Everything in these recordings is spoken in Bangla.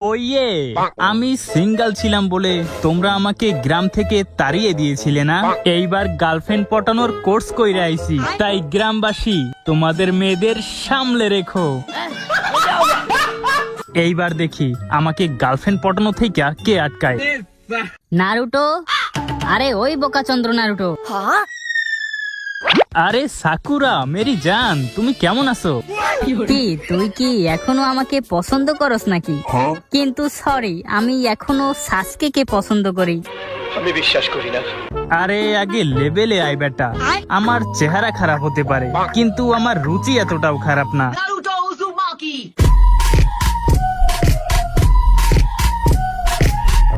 ওইয়ে আমি সিঙ্গেল ছিলাম বলে তোমরা আমাকে গ্রাম থেকে তাড়িয়ে দিয়েছিলে না। এইবার গার্লফ্রেন্ড পটানোর কোর্স কইরা আইছি, তাই গ্রামবাসী তোমাদের মেয়েদের সামলে রেখো। এইবার দেখি আমাকে গার্লফ্রেন্ড পটানো থেকে কে আটকায়। নারুটো, আরে ওই বোকাচন্দ্র নারুটো। আরে সাকুরা মেরি জান, তুমি কেমন আছো? কি তুই কি এখনো আমাকে পছন্দ করস নাকি? কিন্তু সরি, আমি এখনো সাসকে পছন্দ করি। আমি বিশ্বাস করি না। আরে আগে লেভেলে আয় বেটা। আমার চেহারা খারাপ হতে পারে, কিন্তু আমার রুচি এতটাও খারাপ না।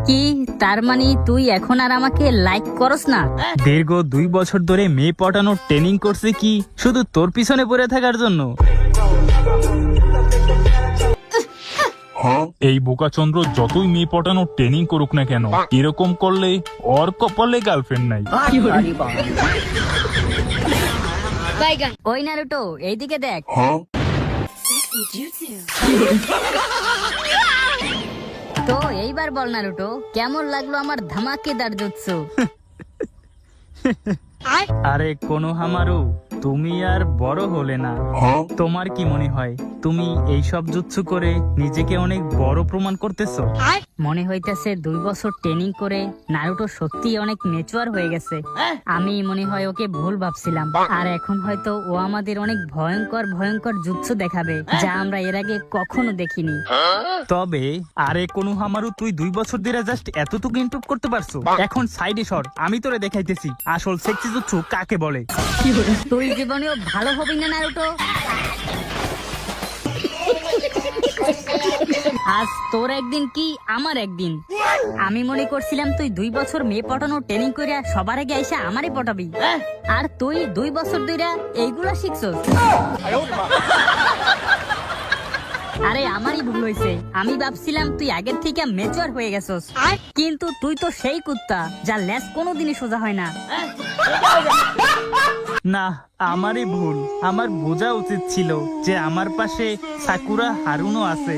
কি তার মানে তুই এখন আর আমাকে লাইক করস না? দীর্ঘ 2 বছর ধরে মেয়ে পটানোর ট্রেনিং করছে কি শুধু তোর পিছনে পড়ে থাকার জন্য? এই বোকাচন্দ্র যতই মেয়ে পটানোর ট্রেনিং করুক না কেন, এরকম করলে ওর কপালে গার্লফ্রেন্ড নাই। ওই নারুটো, এইদিকে দেখ। তো এইবার বল নারুটো, কেমন লাগলো আমার ধামাকেদার জুৎসু? আরে কোনো হামারু, তুমি আর বড় হলে না। তোমার কি মনে হয় তুমি এই সব জুৎসু করে নিজেকে অনেক বড় প্রমাণ করতেছো? মনে হইতেছে 2 বছর ট্রেনিং করে নারুটো সত্যি অনেক ম্যাচুয়ার হয়ে গেছে। আমি মনে হয় ওকে ভুল ভাবছিলাম, আর এখন হয়তো ও আমাদের অনেক ভয়ঙ্কর ভয়ঙ্কর জুৎসু দেখাবে, যা আমরা এর আগে কখনো দেখিনি। তবে আরে কোনো হামারু, তুই 2 বছর ধরে জাস্ট এতটুকু ইমপ্রুভ করতে পারছো। এখন সাইডে সর, আমি তোরে দেখাইতেছি আসল সেক্সি জুৎসু কাকে বলে। তুই জীবনেও ভালো হবি না নারুটো। আজ তোর একদিন কি আমার একদিন। আমি মনে করছিলাম তুই 2 বছর মেয়ে পটানো ট্রেনিং করে সবার আগে এসে আমারই পটাবি, আর তুই 2 বছর ধরে এইগুলা শিখছস। আরে আমারই ভুল হয়েছে, আমি ভাবছিলাম তুই আগের থেকে ম্যাচিওর হয়ে গেছস, কিন্তু তুই তো সেই কুত্তা যার লেজ কোনোদিনই সোজা হয় না। না, আমারই ভুল। আমার বোঝা উচিত ছিল যে আমার পাশে সাকুরা হারুনও আছে।